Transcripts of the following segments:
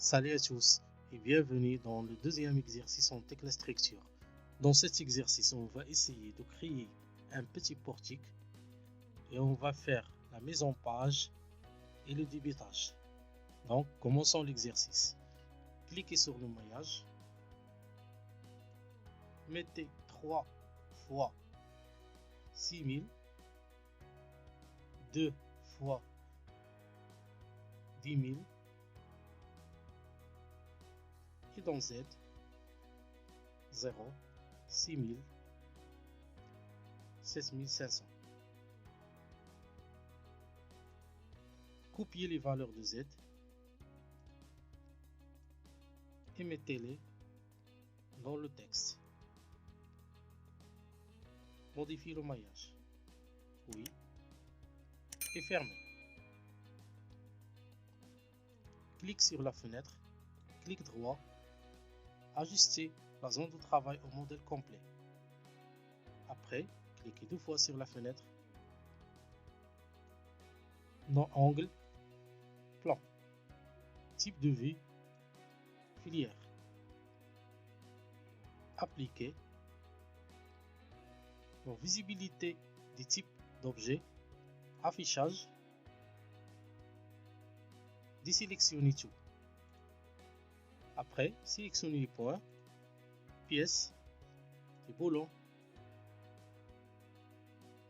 Salut à tous et bienvenue dans le deuxième exercice en Tecla Structure. Dans cet exercice, on va essayer de créer un petit portique et on va faire la mise en page et le débitage. Donc, commençons l'exercice. Cliquez sur le maillage. Mettez 3 fois 6000, 2 fois 10 000 et dans Z 0, 6000, 7500. Copiez les valeurs de Z et mettez-les dans le texte. Modifiez le maillage. Oui. Et fermez. Clique sur la fenêtre. Clic droit. Ajustez la zone de travail au modèle complet. Après, cliquez 2 fois sur la fenêtre. Dans Angle, Plan, Type de vue, Filière. Appliquer. Dans Visibilité des types d'objets, Affichage. Désélectionnez tout. Après, sélectionnez les points, pièces, les boulons,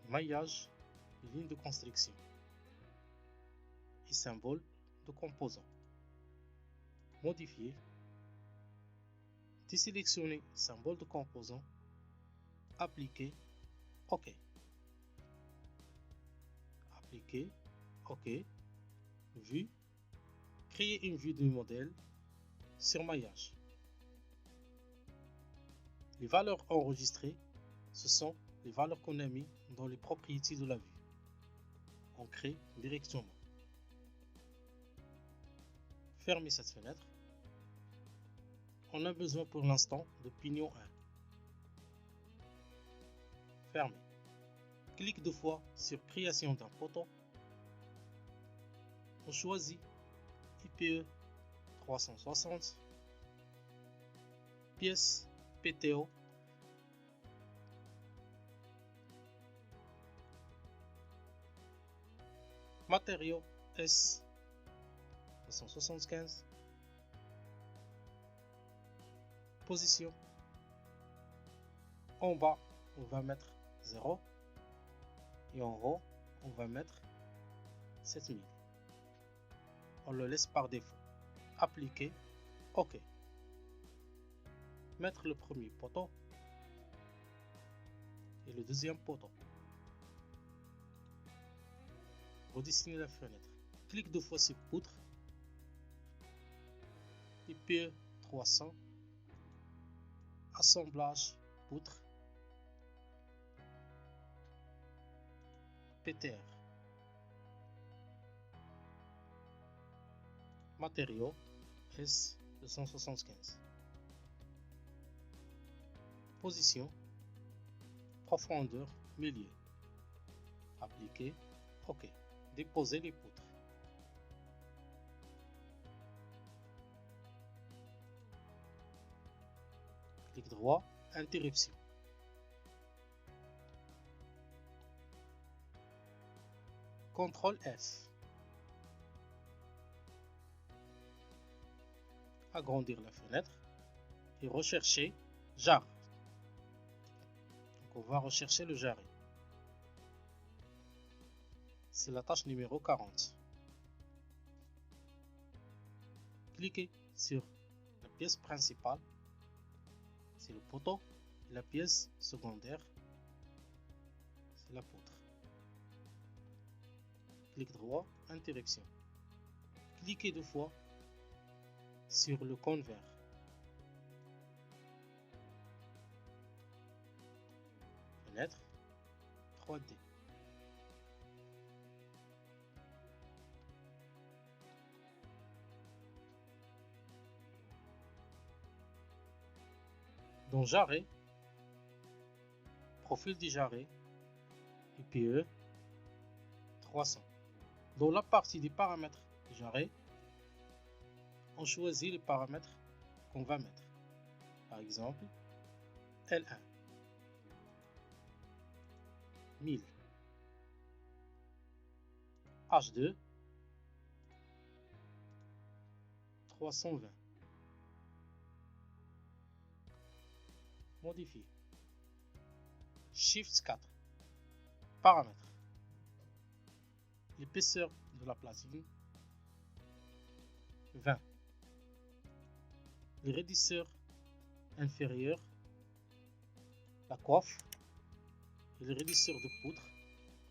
maillage, les lignes de construction et symboles de composants. Modifier. Désélectionner symbole de composant. Appliquer. OK. Appliquer. OK. Vue. Créer une vue du modèle. Sur maillage. Les valeurs enregistrées, ce sont les valeurs qu'on a mis dans les propriétés de la vue. On crée directement. Fermez cette fenêtre. On a besoin pour l'instant de pignon 1. Fermez. Clique 2 fois sur création d'un poteau. On choisit IPE 360, pièce PTO, matériaux S 275, position. En bas, on va mettre 0 et en haut, on va mettre 7000. On le laisse par défaut. Appliquer. OK. Mettre le premier poteau et le deuxième poteau. Redessiner la fenêtre. Clique 2 fois sur poutre. IPE 300. Assemblage poutre. PTR. Matériaux S 275. Position. Profondeur milieu. Appliquer. OK. Déposer les poutres. Clic droit. Interruption. CTRL F. Agrandir la fenêtre et rechercher jarre. Donc on va rechercher le jarret. C'est la tâche numéro 40. Cliquez sur la pièce principale, c'est le poteau, et la pièce secondaire, c'est la poutre. Clic droit, interruption. Cliquez 2 fois sur le cône vert. Fenêtre 3D. Dans jarret, profil du jarret, IPE 300. Dans la partie des paramètres du jarret, on choisit les paramètres qu'on va mettre. Par exemple, L1, 1000, H2, 320. Modifier. Shift 4. Paramètres. L'épaisseur de la platine, 20. Les raidisseurs inférieurs, la coiffe et les raidisseurs de poutre,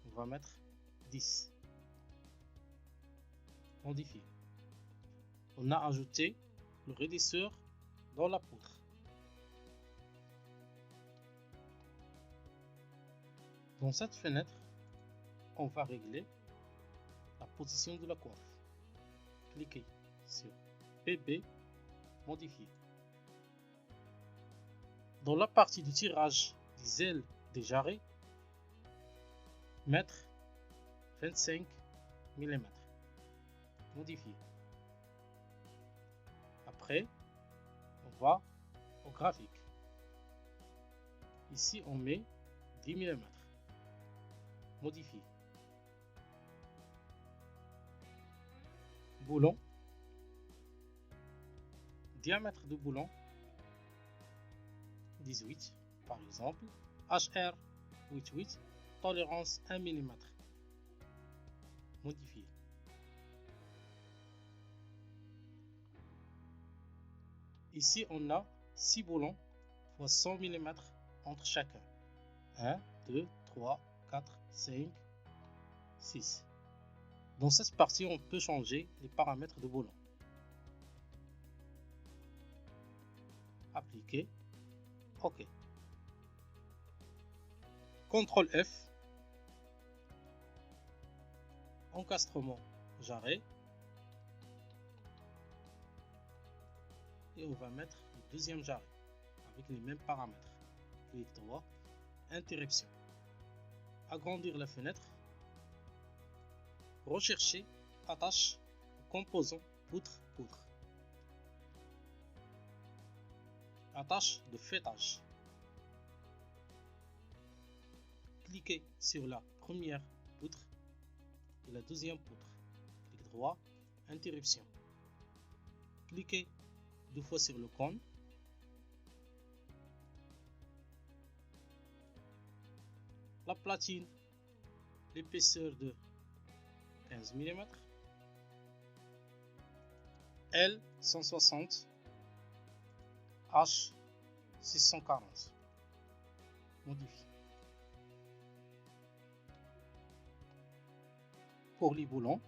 on va mettre 10. Modifier. On a ajouté le raidisseur dans la poutre. Dans cette fenêtre, on va régler la position de la coiffe. Cliquez sur PB, modifier. Dans la partie de tirage des ailes des jarrets, mettre 25 mm. Modifier. Après, on va au graphique. Ici, on met 10 mm. Modifier. Boulon. Diamètre de boulon, 18 par exemple. HR 88, tolérance 1 mm. Modifier. Ici, on a 6 boulons fois 100 mm entre chacun. 1, 2, 3, 4, 5, 6. Dans cette partie, on peut changer les paramètres de boulon. Appliquer. OK. CTRL F. Encastrement jarret. Et on va mettre le deuxième jarret avec les mêmes paramètres. Clic droit, interruption. Agrandir la fenêtre. Rechercher attache composant poutre. Attache de fêtage. Cliquez sur la première poutre et la deuxième poutre. Clic droit, interruption. Cliquez 2 fois sur le cône. La platine, l'épaisseur de 15 mm. L 160. H 640. Modifier. Pour les boulons,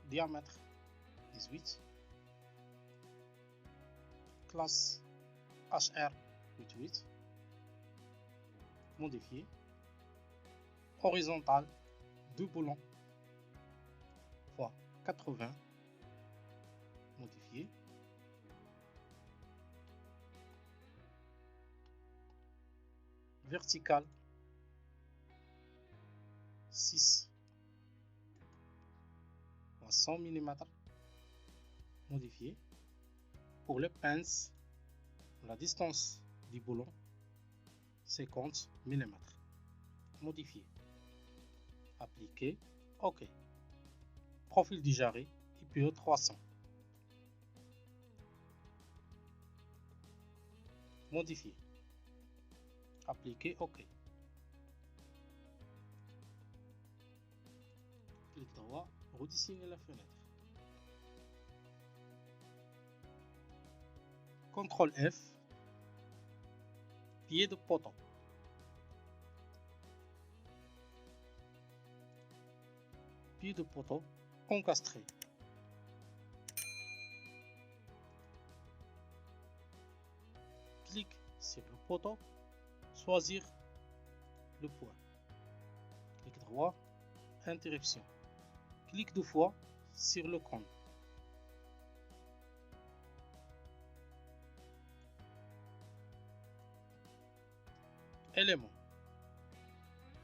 diamètre 18, classe HR 88, modifier, horizontal 2 boulons fois 80, modifier, vertical 6 fois 100 mm, modifier. Pour le pince, la distance du boulon 50 mm, modifier. Appliquer, OK. Profil du jarret, IPE 300. Modifier. Appliquer, OK. Clic droit, redessiner la fenêtre. CTRL F, pied de poteau. Pied de poteau encastré. Clique sur le poteau, choisir le point. Clic droit, interruption. Clique 2 fois sur le cône. Éléments.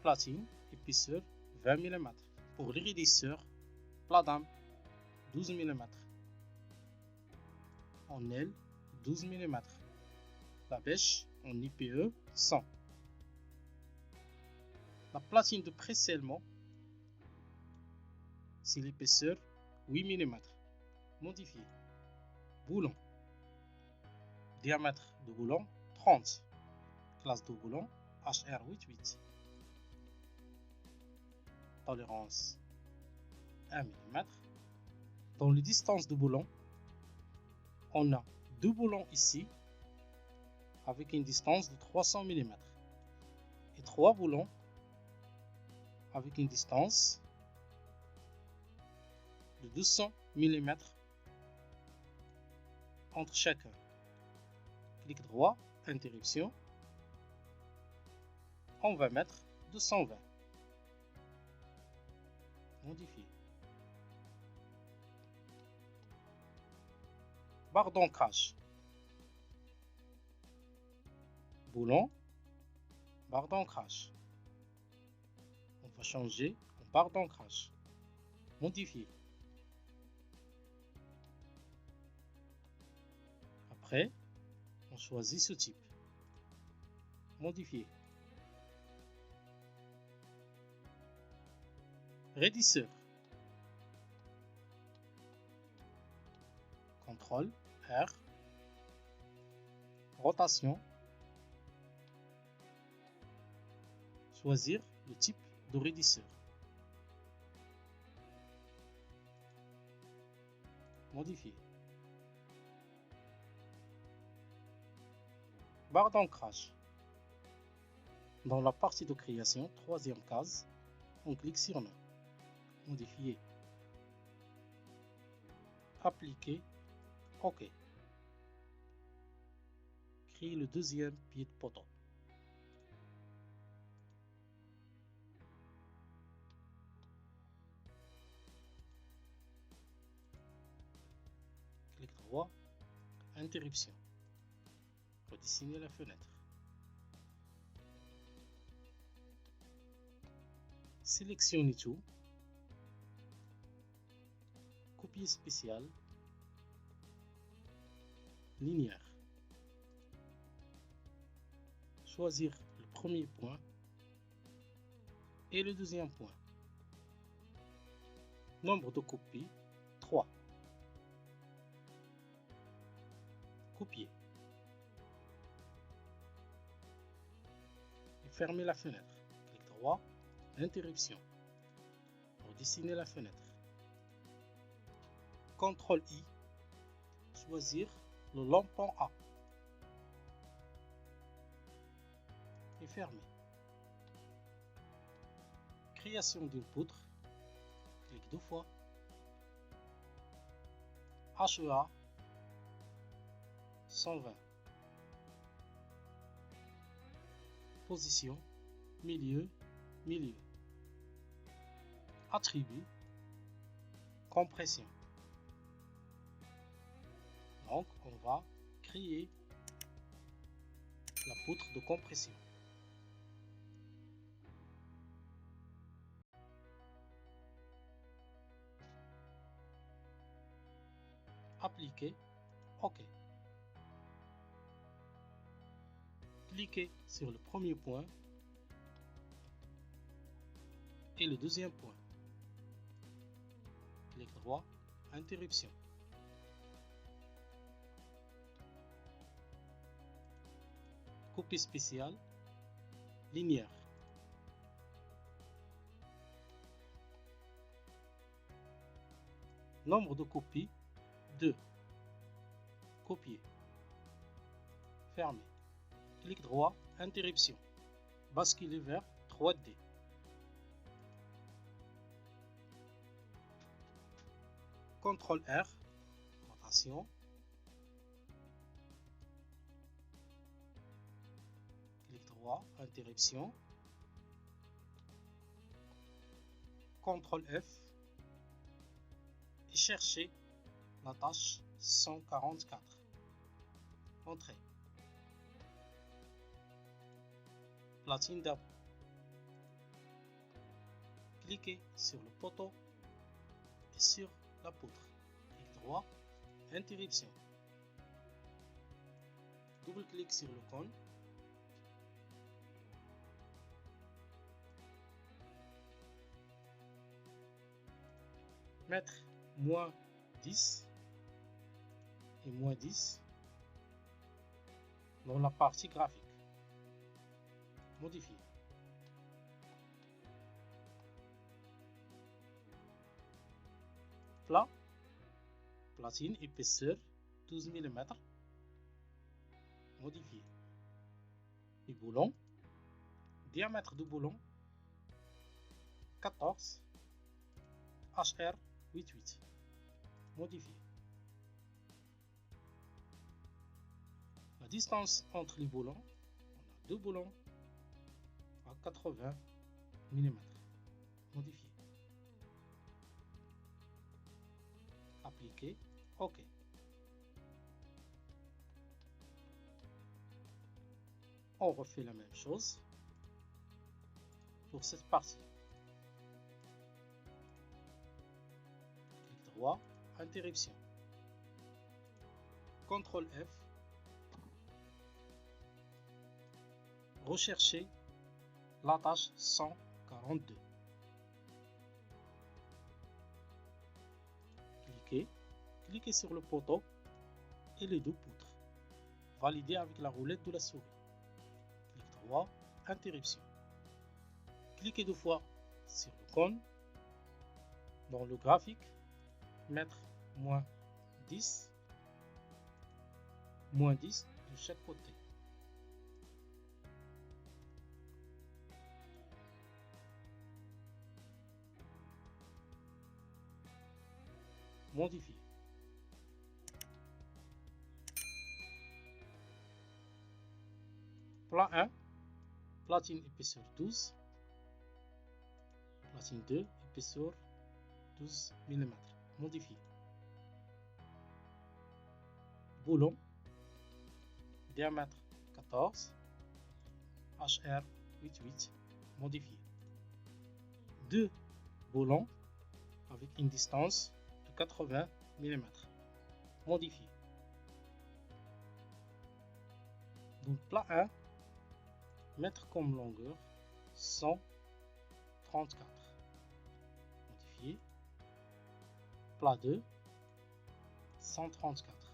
Platine, épaisseur 20 mm. Pour les raidisseurs, plat d'âme 12 mm. En L, 12 mm. La bêche en IPE 100. La platine de pré-scellement, c'est l'épaisseur 8 mm. Modifié. Boulon. Diamètre de boulon 30. Classe de boulon HR88. Tolérance 1 mm. Dans les distances de boulon, on a deux boulons ici avec une distance de 300 mm et trois boulons avec une distance de 200 mm entre chacun. Clic droit, interruption. On va mettre 220. Modifier. Barre d'ancrage. Boulon, barre d'ancrage. On va changer en barre d'ancrage. Modifier. Après, on choisit ce type. Modifier. Raidisseur. CTRL R. Rotation. Choisir le type de raidisseur. Modifier. Barre d'ancrage. Dans la partie de création, troisième case, on clique sur Nom. Modifier. Appliquer. OK. Créer le deuxième pied de poteau. Clic droit, interruption. Redessiner la fenêtre. Sélectionnez tout. Copier spécial. Linéaire. Choisir le premier point et le deuxième point. Nombre de copies 3. Copier. Et fermer la fenêtre. Clic droit, interruption. Redessiner la fenêtre. CTRL I. Choisir le lampon A. Et fermer. Création d'une poutre. Clic deux fois. HEA 120. Position, milieu, milieu. Attribut, compression. Donc, on va créer la poutre de compression. Appliquer, OK. Cliquez sur le premier point et le deuxième point. Clic droit, interruption. Copie spéciale, linéaire. Nombre de copies, 2. Copier. Fermer. Clic droit, interruption. Basculer vers 3D. CTRL R, rotation. Clic droit, interruption. CTRL F et chercher la tâche 144. Entrée. Platine d'appui. Cliquez sur le poteau et sur la poutre. droit, interruption. Double-clic sur le cône. Mettre moins 10 et moins 10 dans la partie graphique. Modifier. Plat, platine, épaisseur 12 mm. Modifier. Et boulon, diamètre du boulon 14, HR 88. Modifier. La distance entre les boulons, on a deux boulons à 80 mm. Modifier. Appliquer. OK. On refait la même chose pour cette partie. Clic droit, interruption. CTRL F. Rechercher la tâche 142. Cliquez sur le poteau et les deux poutres. Validez avec la roulette de la souris. Clic droit, interruption. Cliquez deux fois sur le cône. Dans le graphique, mettre moins 10 de chaque côté. Modifier. Plat 1, platine épaisseur 12, platine 2, épaisseur 12 mm. Modifier. Boulon, diamètre 14, HR 88. Modifier. Deux boulons avec une distance de 80 mm. Modifier. Donc plat 1, mettre comme longueur 134. Modifier. Plat 2, 134.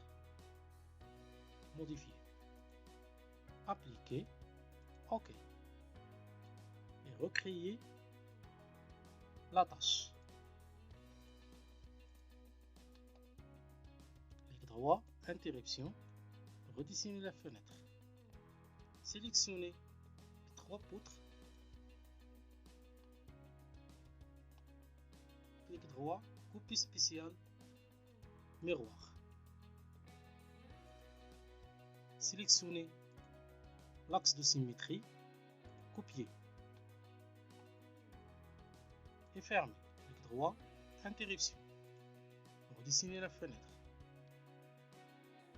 Modifier. Appliquer. OK. Et recréer la tâche. Clic droit, interruption, redessiner la fenêtre. Sélectionnez les trois poutres. Clic droit, copie spéciale, miroir. Sélectionnez l'axe de symétrie, copier et fermer. Clic droit, interruption. Redessiner la fenêtre.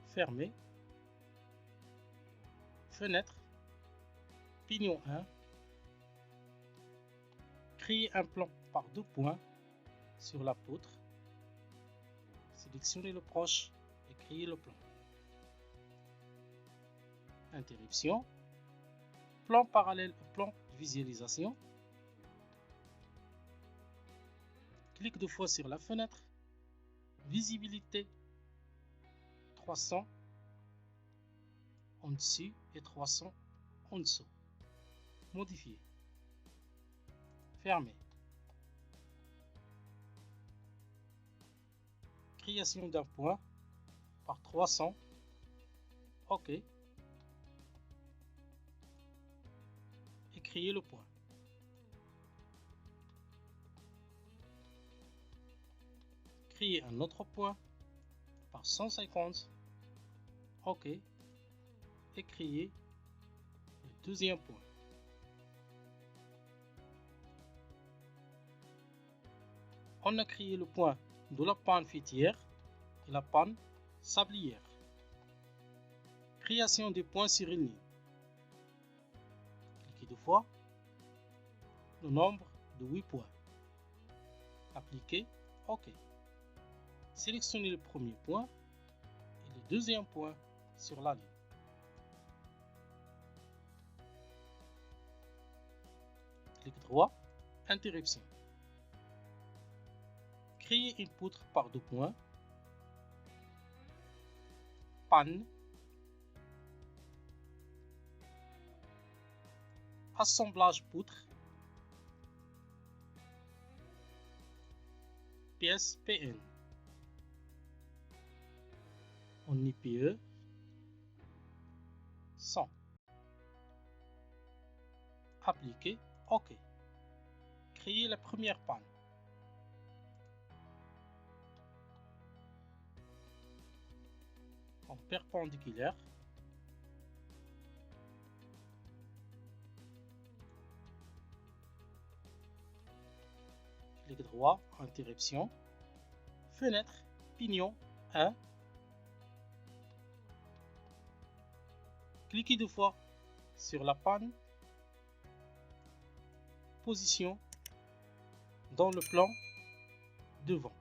Fermer. Fenêtre. Pignon 1. Créer un plan par deux points sur la poutre. Sélectionnez le proche et créer le plan. Interruption. Plan parallèle au plan de visualisation. Clique deux fois sur la fenêtre. Visibilité 300 en dessus et 300 en dessous. Modifier. Fermer. Création d'un point par 300. OK. Et créer le point. Créer un autre point par 150. OK. Et créer le deuxième point. On a créé le point de la panne fêtière et la panne sablière. Création des points sur une ligne. Cliquez deux fois. Le nombre de 8 points. Appliquer. OK. sélectionnez le premier point et le deuxième point sur la ligne. Clic droit, interruption. Créez une poutre par 2 points. Panne. Assemblage poutre. Pièce PN. En IPE 100. Appliquer OK. Créer la première panne. En perpendiculaire. Clic droit, interruption. Fenêtre, pignon 1. Cliquez 2 fois sur la panne. Position dans le plan devant.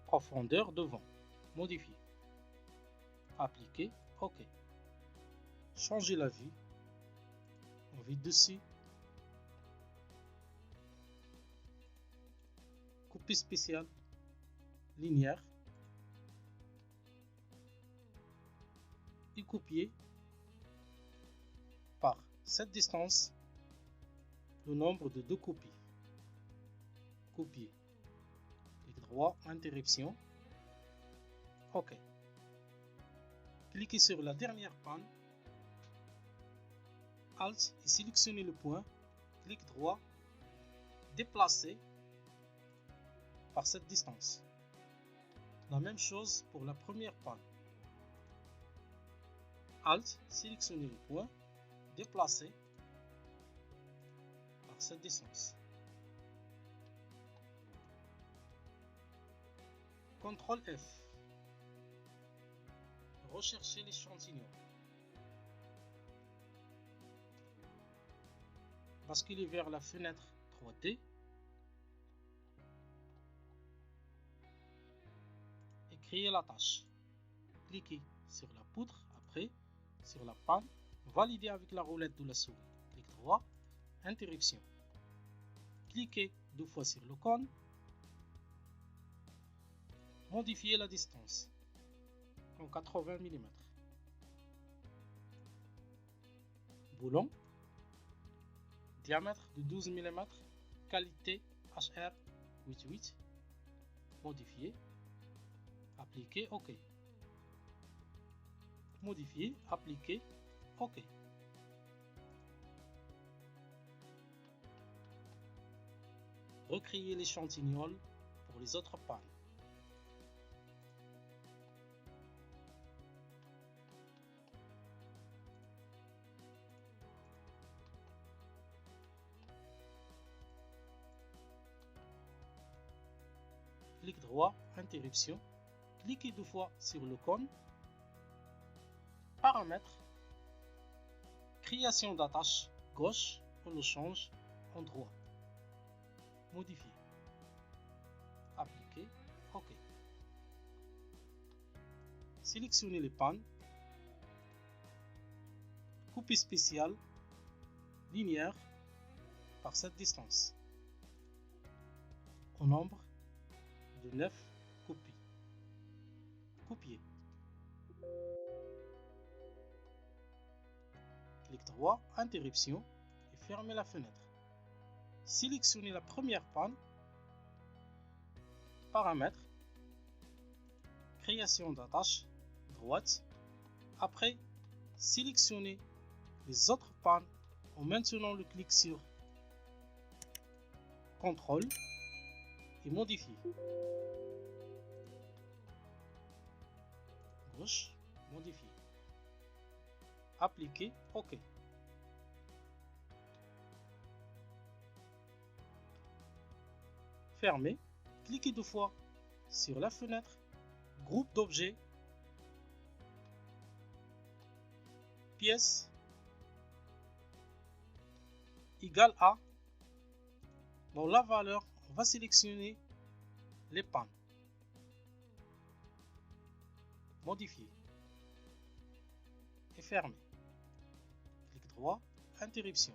Profondeur devant. Modifier. Appliquer. OK. Changer la vue. On vit dessus. Couper spécial. Linéaire. Et copier par cette distance le nombre de 2 copies. Copier. Clic droit, interruption. OK. Cliquez sur la dernière panne. Alt et sélectionnez le point. Clic droit. Déplacer par cette distance. La même chose pour la première panne. Alt, sélectionnez le point. Déplacer par cette distance. CTRL F. Rechercher l'échantillon. Basculer vers la fenêtre 3D. Et créer la tâche. Cliquez sur la poutre, après sur la panne. Valider avec la roulette de la souris. Clic droit, interruption. Cliquez 2 fois sur le cône. Modifier la distance en 80 mm. Boulon. Diamètre de 12 mm. Qualité HR88. Modifier. Appliquer OK. Modifier. Appliquer OK. Recréer l'échantillon pour les autres pannes. Clic droit, interruption. Cliquez 2 fois sur le cône. Paramètres. Création d'attache gauche, on le change en droit. Modifier. Appliquer. OK. Sélectionnez les pannes. Couper spécial. Linéaire par cette distance. Au nombre de 9 copies. Copier. Clic droit, interruption et fermez la fenêtre. Sélectionnez la première panne. Paramètres. Création d'attache droite. Après, sélectionnez les autres pannes en maintenant le clic sur CTRL et modifier. Gauche, modifier. Appliquer, OK. Fermez. Cliquez 2 fois sur la fenêtre. Groupe d'objets. Pièce égale à. Dans la valeur, on va sélectionner les pannes. modifier et fermer. Clic droit, interruption.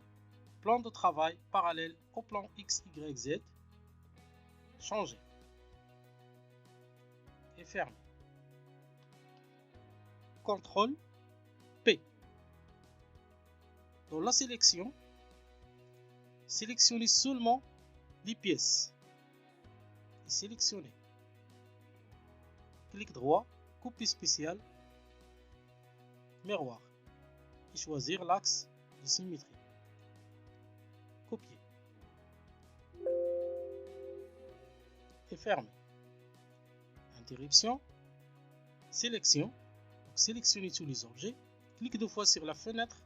Plan de travail parallèle au plan X, Y, Z. Changer et fermer. CTRL P. Dans la sélection, sélectionnez seulement les pièces et sélectionnez. Clic droit, copie spéciale, miroir et choisir l'axe de symétrie. Copier et fermer. Interruption, sélection. Donc, sélectionnez tous les objets. Cliquez deux fois sur la fenêtre,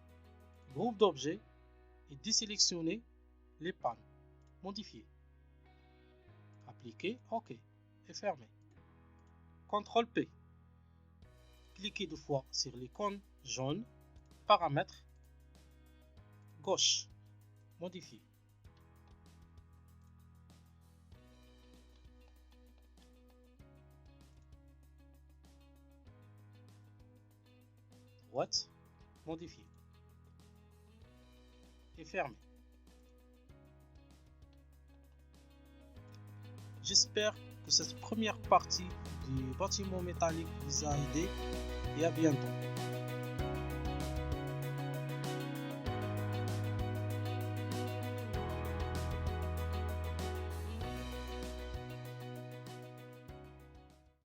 groupe d'objets et désélectionnez les pannes. Modifier. Appliquer, OK et fermer. CTRL P. Cliquez deux fois sur l'icône jaune, paramètres, gauche, modifier. Droite, modifier. Et fermer. J'espère que cette première partie du bâtiment métallique vous a aidé et à bientôt.